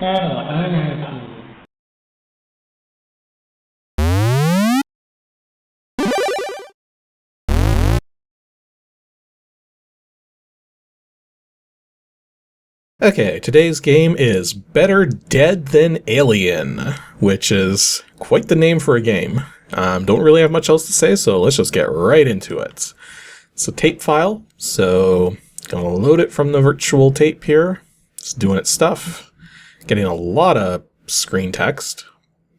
NNRG. Okay, today's game is Better Dead Than Alien, which is quite the name for a game. Don't really have much else to say, so let's just get right into it. It's a tape file, so gonna load it from the virtual tape here. It's doing its stuff. Getting a lot of screen text.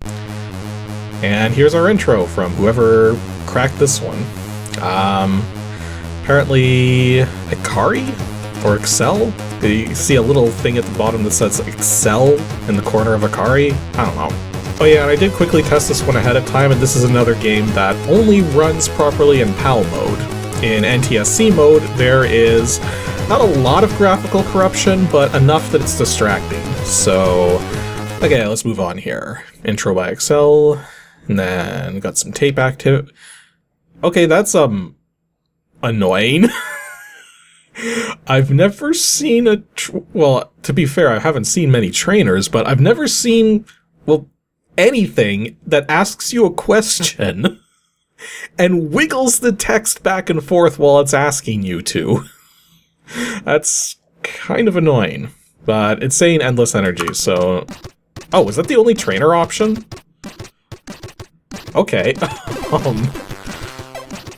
And here's our intro from whoever cracked this one. Apparently Ikari? Or Excel? You see a little thing at the bottom that says Excel in the corner of Ikari? I don't know. Oh yeah, and I did quickly test this one ahead of time, and this is another game that only runs properly in PAL mode. In NTSC mode, there is not a lot of graphical corruption, but enough that it's distracting. So, okay, let's move on here. Intro by Excel, and then got some tape active. Okay, that's, annoying. I've never seen a... well, to be fair, I haven't seen many trainers, but I've never seen, well, anything that asks you a question and wiggles the text back and forth while it's asking you to. That's kind of annoying, but it's saying endless energy, so... oh, is that the only trainer option? Okay.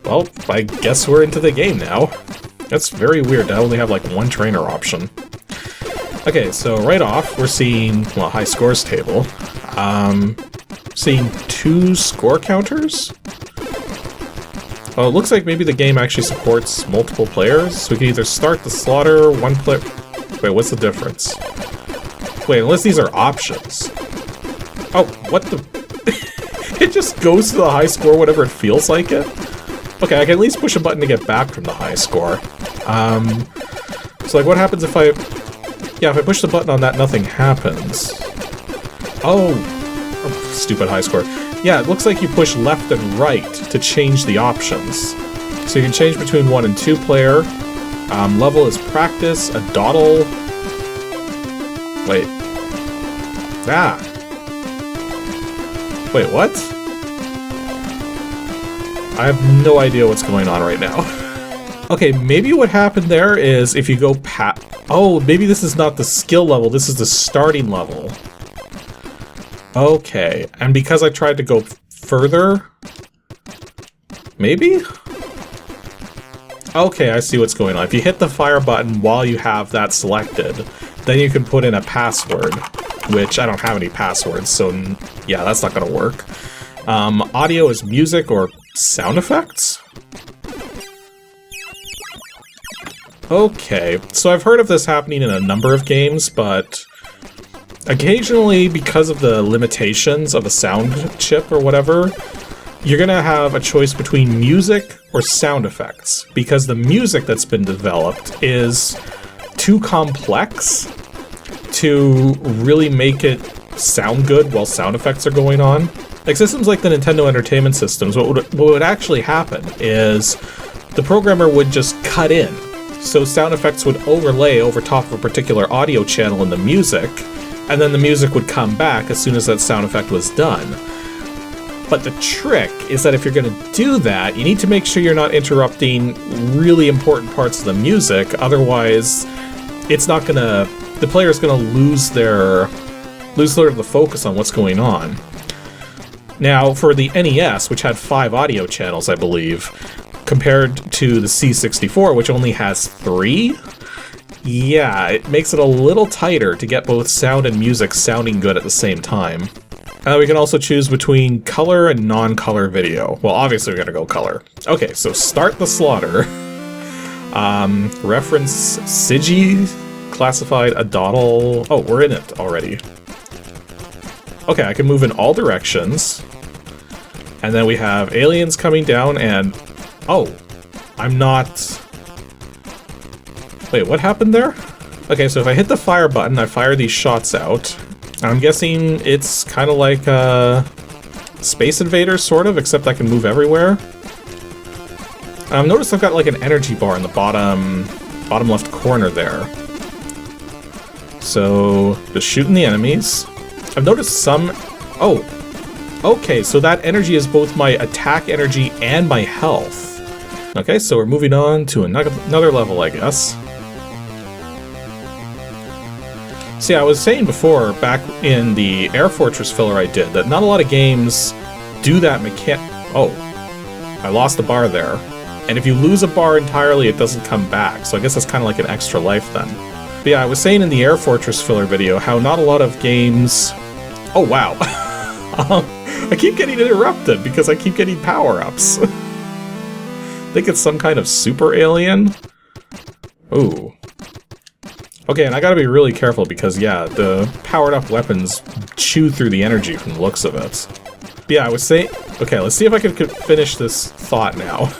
Well, I guess we're into the game now. That's very weird to only have like one trainer option. Okay, so right off, we're seeing, well, high scores table. Seeing 2 score counters? Oh, it looks like maybe the game actually supports multiple players, so we can either start the slaughter, one player... wait, what's the difference? Wait, unless these are options. Oh, what the... it just goes to the high score whenever it feels like it? Okay, I can at least push a button to get back from the high score. So like what happens if I... yeah, if I push the button on that, nothing happens. Oh, stupid high score. Yeah, it looks like you push left and right to change the options. So you can change between 1 and 2 player. Level is practice, a dawdle... wait. Ah! Wait, what? I have no idea what's going on right now. Okay, maybe what happened there is if you go oh, maybe this is not the skill level, this is the starting level. Okay, and because I tried to go further... maybe? Okay, I see what's going on. If you hit the fire button while you have that selected, then you can put in a password, which I don't have any passwords, so yeah, that's not gonna work. Audio is music or sound effects? Okay, so I've heard of this happening in a number of games, but occasionally, because of the limitations of a sound chip or whatever, you're gonna have a choice between music or sound effects, because the music that's been developed is too complex to really make it sound good while sound effects are going on. Like systems like the Nintendo Entertainment Systems, what would actually happen is the programmer would just cut in. So sound effects would overlay over top of a particular audio channel in the music, and then the music would come back as soon as that sound effect was done. But the trick is that if you're going to do that, you need to make sure you're not interrupting really important parts of the music, otherwise it's not gonna... the player's gonna lose sort of the focus on what's going on. Now, for the NES, which had 5 audio channels, I believe, compared to the C64, which only has 3, yeah, it makes it a little tighter to get both sound and music sounding good at the same time. We can also choose between color and non-color video. Well, obviously we're gonna go color. Okay, so start the slaughter. Reference Sigi, classified a dawdle. Oh, we're in it already. Okay, I can move in all directions. And then we have aliens coming down and... oh, I'm not... wait, what happened there? Okay, so if I hit the fire button, I fire these shots out. I'm guessing it's kind of like Space Invaders, sort of, except I can move everywhere. Notice I've got like an energy bar in the bottom left corner there. So, just shooting the enemies. I've noticed some... Oh, okay, so that energy is both my attack energy and my health. Okay, so we're moving on to another level, I guess. See, I was saying before, back in the Air Fortress filler I did, that not a lot of games do that Oh, I lost a bar there. And if you lose a bar entirely, it doesn't come back, so I guess that's kind of like an extra life then. But yeah, I was saying in the Air Fortress filler video how not a lot of games... Oh, wow. I keep getting interrupted because I keep getting power-ups. I think it's some kind of super alien. Ooh. Okay, and I gotta be really careful because, yeah, the powered-up weapons chew through the energy from the looks of it. But yeah, I was saying... Okay, let's see if I could finish this thought now.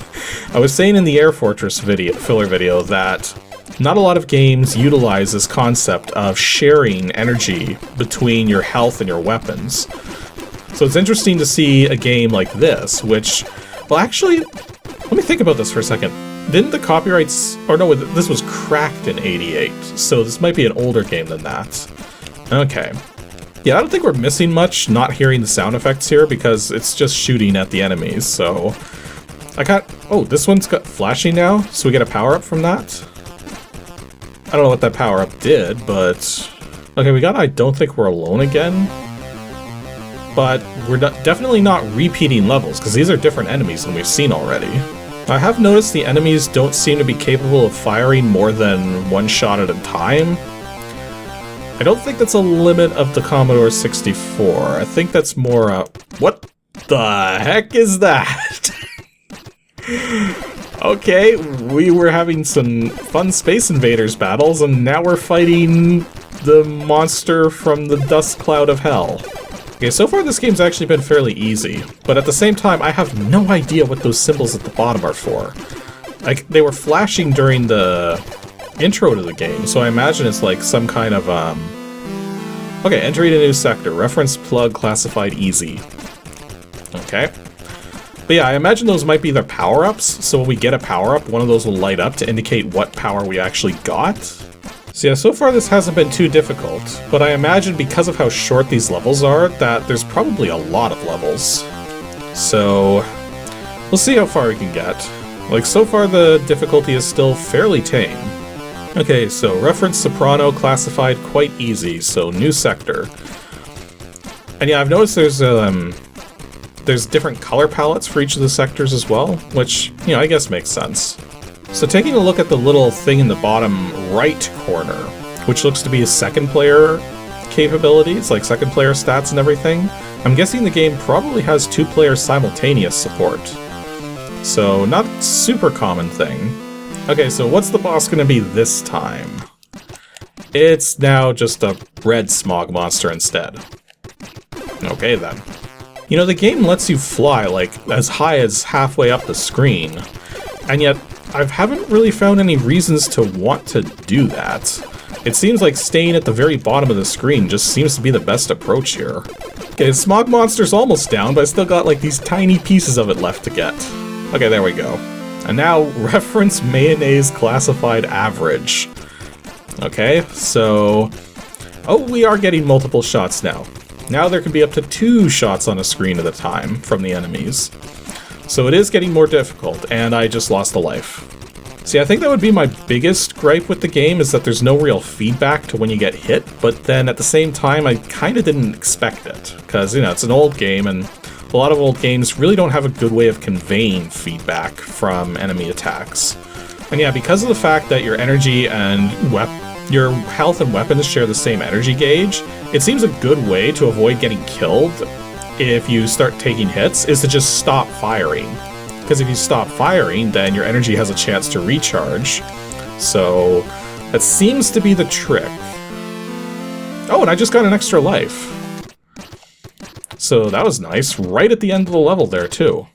I was saying in the Air Fortress filler video that not a lot of games utilize this concept of sharing energy between your health and your weapons. So it's interesting to see a game like this, which... Well, actually... Let me think about this for a second. Didn't the copyrights... Or no, this was cracked in '88, so this might be an older game than that. Okay. Yeah, I don't think we're missing much not hearing the sound effects here, because it's just shooting at the enemies, so... I got... Oh, this one's got flashing now, so we get a power-up from that? I don't know what that power-up did, but... Okay, we got I Don't Think We're Alone again. But we're definitely not repeating levels, because these are different enemies than we've seen already. I have noticed the enemies don't seem to be capable of firing more than one shot at a time. I don't think that's a limit of the Commodore 64. I think that's more what the heck is that? Okay, we were having some fun Space Invaders battles, and now we're fighting the monster from the dust cloud of hell. Okay, so far this game's actually been fairly easy, but at the same time I have no idea what those symbols at the bottom are for. Like, they were flashing during the intro to the game, so I imagine it's like some kind of, Okay, entering a new sector. Reference plug classified easy. Okay. But yeah, I imagine those might be their power-ups, so when we get a power-up, one of those will light up to indicate what power we actually got. So yeah, so far this hasn't been too difficult, but I imagine because of how short these levels are, that there's probably a lot of levels. So, we'll see how far we can get. Like, so far the difficulty is still fairly tame. Okay, so reference soprano classified quite easy, so new sector. And yeah, I've noticed there's different color palettes for each of the sectors as well, which, you know, I guess makes sense. So taking a look at the little thing in the bottom right corner, which looks to be his second player capabilities, like second player stats and everything, I'm guessing the game probably has two-player simultaneous support. So not a super common thing. Okay, so what's the boss gonna be this time? It's now just a red smog monster instead. Okay then. You know, the game lets you fly, like, as high as halfway up the screen, and yet I haven't really found any reasons to want to do that. It seems like staying at the very bottom of the screen just seems to be the best approach here. Okay, Smog Monster's almost down, but I still got like these tiny pieces of it left to get. Okay, there we go. And now, reference mayonnaise classified average. Okay, so... Oh, we are getting multiple shots now. Now there can be up to 2 shots on a screen at a time from the enemies. So it is getting more difficult, and I just lost a life. See, I think that would be my biggest gripe with the game, is that there's no real feedback to when you get hit, but then at the same time, I kind of didn't expect it. Because, you know, it's an old game, and a lot of old games really don't have a good way of conveying feedback from enemy attacks. And yeah, because of the fact that your energy and your health and weapons share the same energy gauge, it seems a good way to avoid getting killed if you start taking hits is to just stop firing. Because if you stop firing, then your energy has a chance to recharge. So that seems to be the trick. Oh, and I just got an extra life. So that was nice, right at the end of the level there too.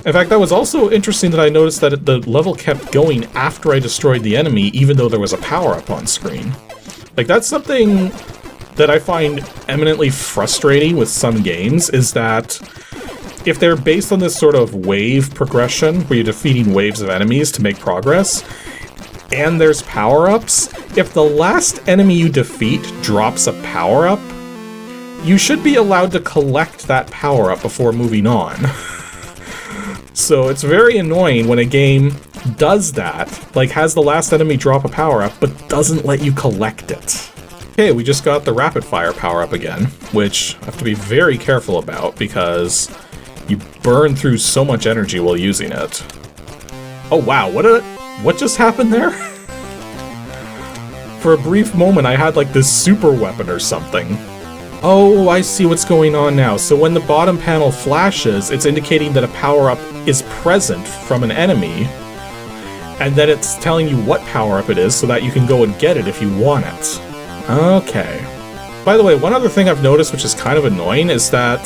In fact, that was also interesting that I noticed that the level kept going after I destroyed the enemy, even though there was a power-up on screen. Like, that's something that I find eminently frustrating with some games, is that if they're based on this sort of wave progression, where you're defeating waves of enemies to make progress, and there's power-ups, if the last enemy you defeat drops a power-up, you should be allowed to collect that power-up before moving on. So it's very annoying when a game does that, like has the last enemy drop a power-up, but doesn't let you collect it. Okay, we just got the rapid fire power-up again, which I have to be very careful about because you burn through so much energy while using it. Oh wow, what just happened there? For a brief moment I had like this super weapon or something. Oh, I see what's going on now. So when the bottom panel flashes, it's indicating that a power-up is present from an enemy, and then it's telling you what power-up it is so that you can go and get it if you want it. Okay. By the way, one other thing I've noticed which is kind of annoying is that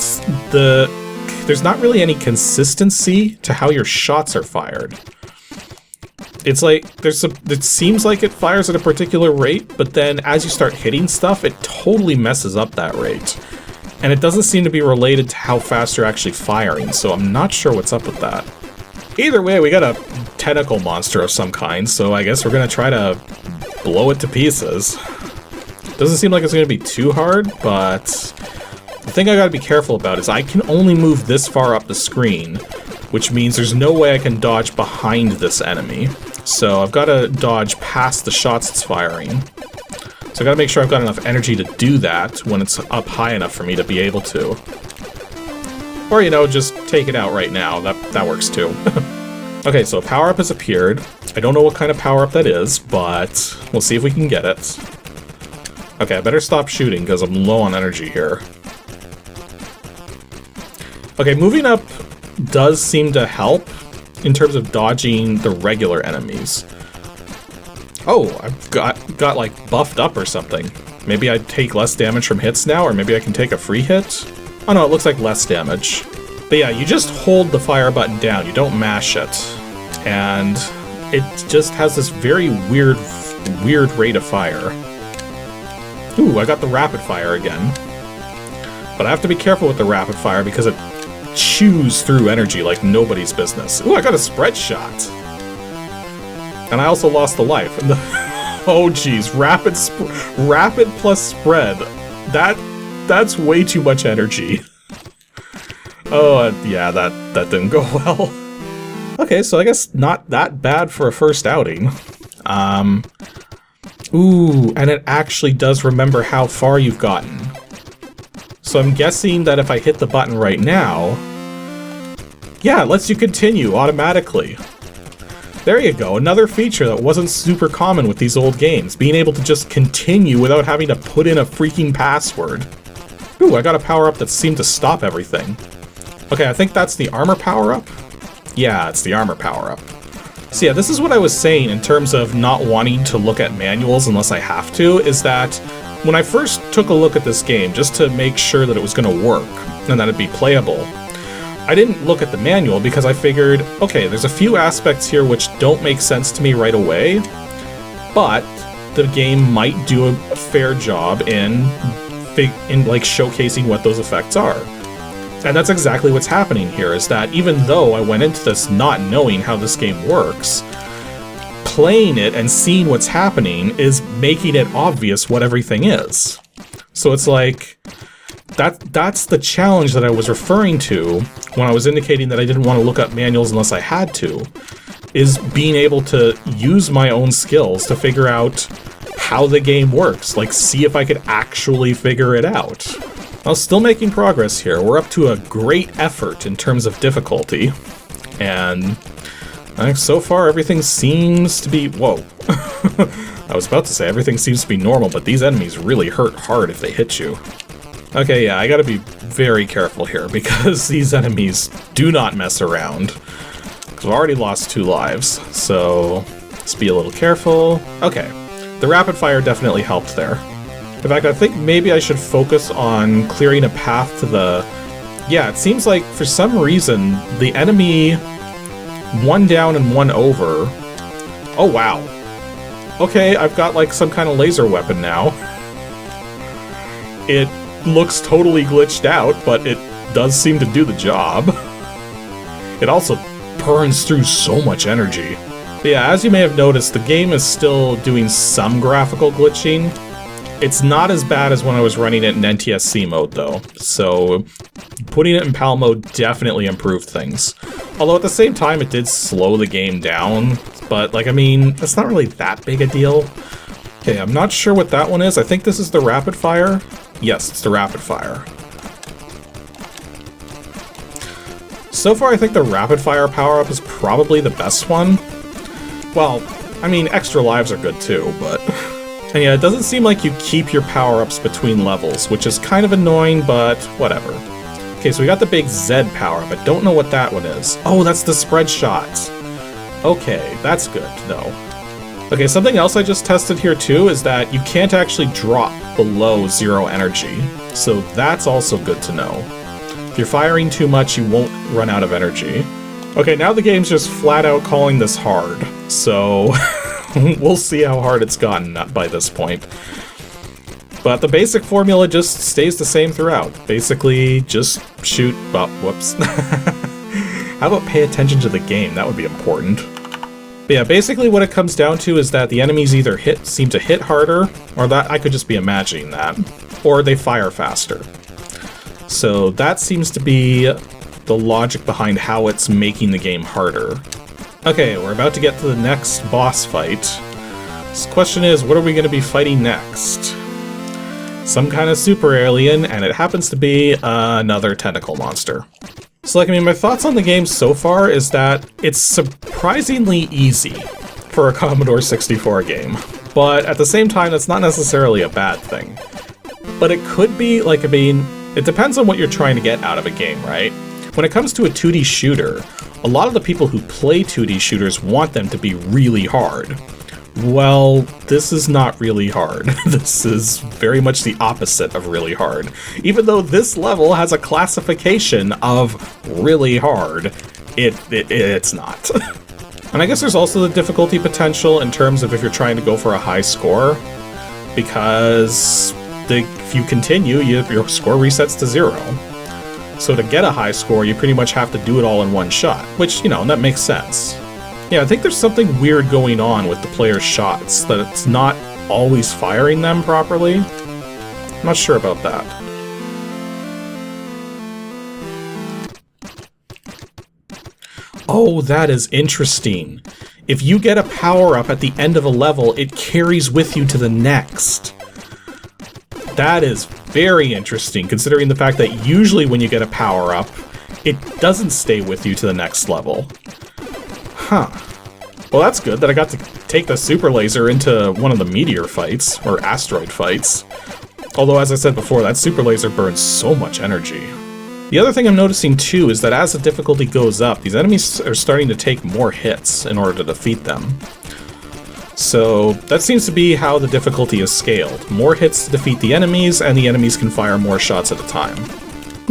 there's not really any consistency to how your shots are fired. It's like, it seems like it fires at a particular rate, but then as you start hitting stuff, it totally messes up that rate. And it doesn't seem to be related to how fast you're actually firing, so I'm not sure what's up with that. Either way, we got a tentacle monster of some kind, so I guess we're gonna try to blow it to pieces. Doesn't seem like it's gonna be too hard, but the thing I gotta be careful about is I can only move this far up the screen, which means there's no way I can dodge behind this enemy. So I've got to dodge past the shots it's firing. So I gotta make sure I've got enough energy to do that when it's up high enough for me to be able to. Or, you know, just take it out right now. That works too. Okay, so a power-up has appeared. I don't know what kind of power-up that is, but we'll see if we can get it. Okay, I better stop shooting because I'm low on energy here. Okay, moving up does seem to help in terms of dodging the regular enemies. Oh, I've got like buffed up or something. Maybe I take less damage from hits now, or maybe I can take a free hit? Oh no, it looks like less damage. But yeah, you just hold the fire button down, you don't mash it. And it just has this very weird rate of fire. Ooh, I got the rapid fire again. But I have to be careful with the rapid fire because it chews through energy like nobody's business. Ooh, I got a spread shot. And I also lost a life. Oh geez, rapid plus spread. That's way too much energy. Oh, yeah, that didn't go well. Okay, so I guess not that bad for a first outing. Ooh, and it actually does remember how far you've gotten. So I'm guessing that if I hit the button right now, yeah, it lets you continue automatically. There you go, another feature that wasn't super common with these old games, being able to just continue without having to put in a freaking password. Ooh, I got a power-up that seemed to stop everything. Okay, I think that's the armor power-up? Yeah, it's the armor power-up. So yeah, this is what I was saying in terms of not wanting to look at manuals unless I have to, is that when I first took a look at this game, just to make sure that it was going to work and that it'd be playable, I didn't look at the manual because I figured, okay, there's a few aspects here which don't make sense to me right away, but the game might do a fair job in like showcasing what those effects are. And that's exactly what's happening here, is that even though I went into this not knowing how this game works, playing it and seeing what's happening is making it obvious what everything is. So it's like, that's the challenge that I was referring to when I was indicating that I didn't want to look up manuals unless I had to, is being able to use my own skills to figure out how the game works, like see if I could actually figure it out. Well, still making progress here. We're up to a great effort in terms of difficulty, and so far everything seems to be... Whoa. I was about to say everything seems to be normal, but these enemies really hurt hard if they hit you. Okay, yeah, I gotta be very careful here, because these enemies do not mess around. Because I've already lost 2 lives, so let's be a little careful. Okay, the rapid fire definitely helped there. In fact, I think maybe I should focus on clearing a path to the... Yeah, it seems like for some reason the enemy 1 down and 1 over... Oh, wow. Okay, I've got like some kind of laser weapon now. It looks totally glitched out, but it does seem to do the job. It also burns through so much energy. But yeah, as you may have noticed, the game is still doing some graphical glitching. It's not as bad as when I was running it in NTSC mode, though. So putting it in PAL mode definitely improved things. Although at the same time, it did slow the game down. But, like, I mean, it's not really that big a deal. Okay, I'm not sure what that one is. I think this is the rapid fire. Yes, it's the rapid fire. So far, I think the rapid fire power-up is probably the best one. Well, I mean, extra lives are good too, but... And yeah, it doesn't seem like you keep your power-ups between levels, which is kind of annoying, but whatever. Okay, so we got the big Z power-up. I don't know what that one is. Oh, that's the spread shots. Okay, that's good to know. Okay, something else I just tested here too is that you can't actually drop below 0 energy. So that's also good to know. If you're firing too much, you won't run out of energy. Okay, now the game's just flat out calling this hard. So... we'll see how hard it's gotten by this point. But the basic formula just stays the same throughout. Basically, just shoot... well, whoops. How about pay attention to the game? That would be important. But yeah, basically what it comes down to is that the enemies either seem to hit harder, or that I could just be imagining that, or they fire faster. So that seems to be the logic behind how it's making the game harder. Okay, we're about to get to the next boss fight. This question is, what are we going to be fighting next? Some kind of super alien, and it happens to be another tentacle monster. So, like, I mean, my thoughts on the game so far is that it's surprisingly easy for a Commodore 64 game. But at the same time, that's not necessarily a bad thing. But it could be, like, I mean, it depends on what you're trying to get out of a game, right? When it comes to a 2D shooter, a lot of the people who play 2D shooters want them to be really hard. Well, this is not really hard. This is very much the opposite of really hard. Even though this level has a classification of really hard, it's not. And I guess there's also the difficulty potential in terms of if you're trying to go for a high score, because if you continue, your score resets to 0. So to get a high score, you pretty much have to do it all in one shot, which, you know, that makes sense. Yeah, I think there's something weird going on with the player's shots, that it's not always firing them properly. I'm not sure about that. Oh, that is interesting. If you get a power-up at the end of a level, it carries with you to the next. That is very interesting, considering the fact that usually when you get a power-up, it doesn't stay with you to the next level. Huh. Well, that's good that I got to take the super laser into one of the meteor fights, or asteroid fights. Although, as I said before, that super laser burns so much energy. The other thing I'm noticing too is that as the difficulty goes up, these enemies are starting to take more hits in order to defeat them. So that seems to be how the difficulty is scaled. More hits to defeat the enemies, and the enemies can fire more shots at a time.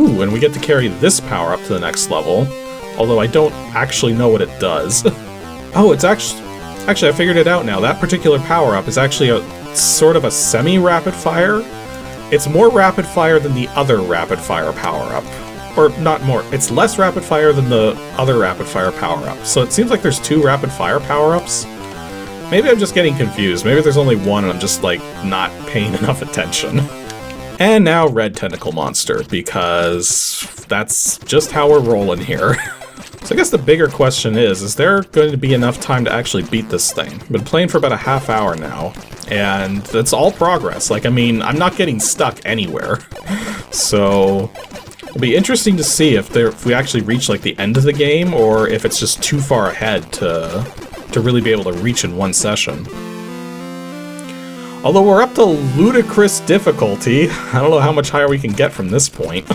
Ooh, and we get to carry this power up to the next level, although I don't actually know what it does. Oh, it's actually I figured it out now. That particular power-up is actually a sort of a semi-rapid fire. It's more rapid fire than the other rapid fire power-up. Or not more, it's less rapid fire than the other rapid fire power-up. So it seems like there's 2 rapid fire power-ups. Maybe I'm just getting confused. Maybe there's only one and I'm just, like, not paying enough attention. And now Red Tentacle Monster, because that's just how we're rolling here. So I guess the bigger question is there going to be enough time to actually beat this thing? I've been playing for about a half hour now, and that's all progress. Like, I mean, I'm not getting stuck anywhere. So it'll be interesting to see if we actually reach, like, the end of the game, or if it's just too far ahead to really be able to reach in one session. Although we're up to ludicrous difficulty, I don't know how much higher we can get from this point.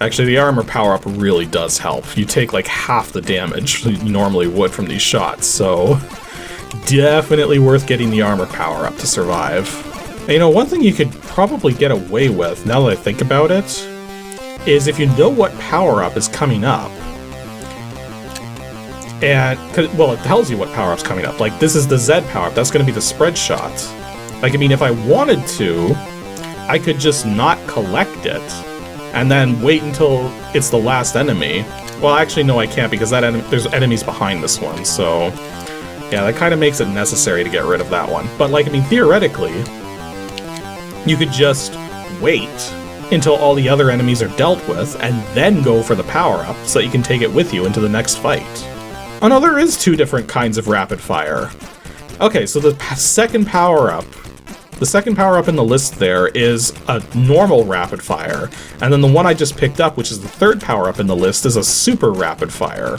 Actually, the armor power-up really does help. You take like half the damage you normally would from these shots, so definitely worth getting the armor power-up to survive. And, you know, one thing you could probably get away with, now that I think about it, is if you know what power-up is coming up, and, well, it tells you what power-up's coming up. Like, this is the Z power-up, that's going to be the spread shot. Like, I mean, if I wanted to, I could just not collect it, and then wait until it's the last enemy. Well, actually, no, I can't, because there's enemies behind this one, so Yeah, that kind of makes it necessary to get rid of that one. But, like, I mean, theoretically, you could just wait until all the other enemies are dealt with, and then go for the power-up, so that you can take it with you into the next fight. Oh no, there is 2 different kinds of rapid fire. Okay, so the second power-up in the list there is a normal rapid fire, and then the one I just picked up, which is the third power-up in the list, is a super rapid fire.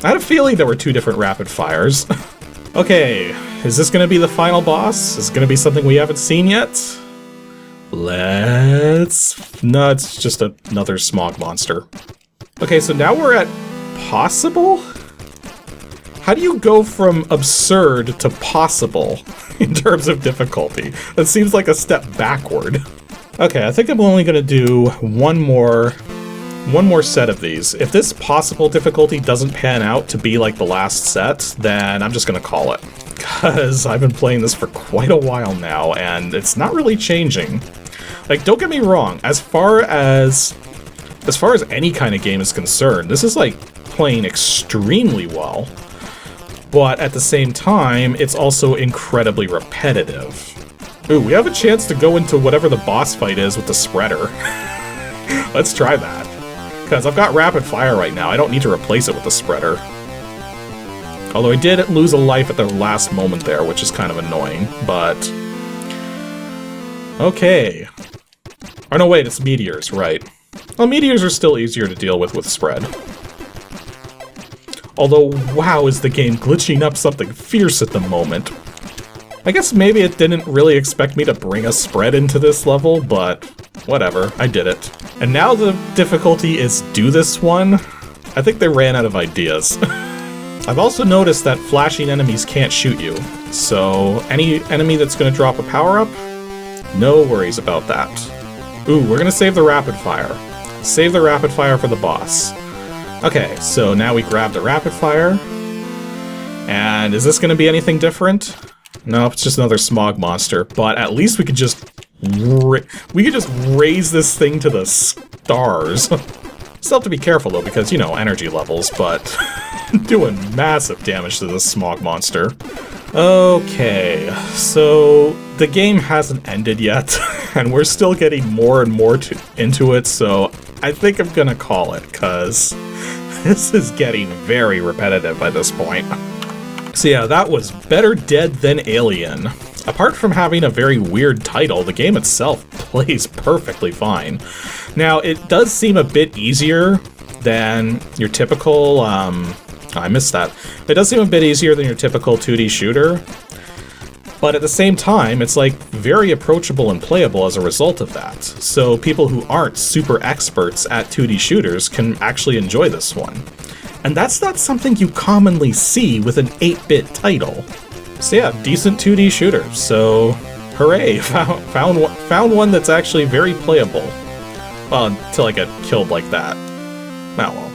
I had a feeling there were 2 different rapid fires. Okay, is this gonna be the final boss? Is it gonna be something we haven't seen yet? No, it's just another smog monster. Okay, so now we're at possible? How do you go from absurd to possible in terms of difficulty? That seems like a step backward. Okay, I think I'm only gonna do one more set of these. If this possible difficulty doesn't pan out to be like the last set, then I'm just gonna call it. Because I've been playing this for quite a while now, and it's not really changing. Like, don't get me wrong, as far as any kind of game is concerned, this is like playing extremely well. But at the same time, it's also incredibly repetitive. Ooh, we have a chance to go into whatever the boss fight is with the spreader. Let's try that. Because I've got rapid fire right now, I don't need to replace it with the spreader. Although I did lose a life at the last moment there, which is kind of annoying, but... Okay. Oh no, wait, it's meteors, right. Well, meteors are still easier to deal with spread. Although, wow, is the game glitching up something fierce at the moment. I guess maybe it didn't really expect me to bring a spread into this level, but whatever, I did it. And now the difficulty is do this one. I think they ran out of ideas. I've also noticed that flashing enemies can't shoot you, so any enemy that's going to drop a power-up, no worries about that. Ooh, we're going to save the rapid fire. Save the rapid fire for the boss. Okay, so now we grab the rapid fire. And is this going to be anything different? No, it's just another smog monster. But at least we could just raise this thing to the stars. Still have to be careful though, because, you know, energy levels, but doing massive damage to this smog monster. Okay, so the game hasn't ended yet, and we're still getting more and more into it, so I think I'm gonna call it, because this is getting very repetitive by this point. So yeah, that was Better Dead Than Alien. Apart from having a very weird title, the game itself plays perfectly fine. Now, it does seem a bit easier than your typical, I missed that. It does seem a bit easier than your typical 2D shooter, but at the same time, it's like very approachable and playable as a result of that. So people who aren't super experts at 2D shooters can actually enjoy this one. And that's not something you commonly see with an 8-bit title. So yeah, decent 2D shooter, so hooray, found one that's actually very playable. Well, until I get killed like that. Oh well.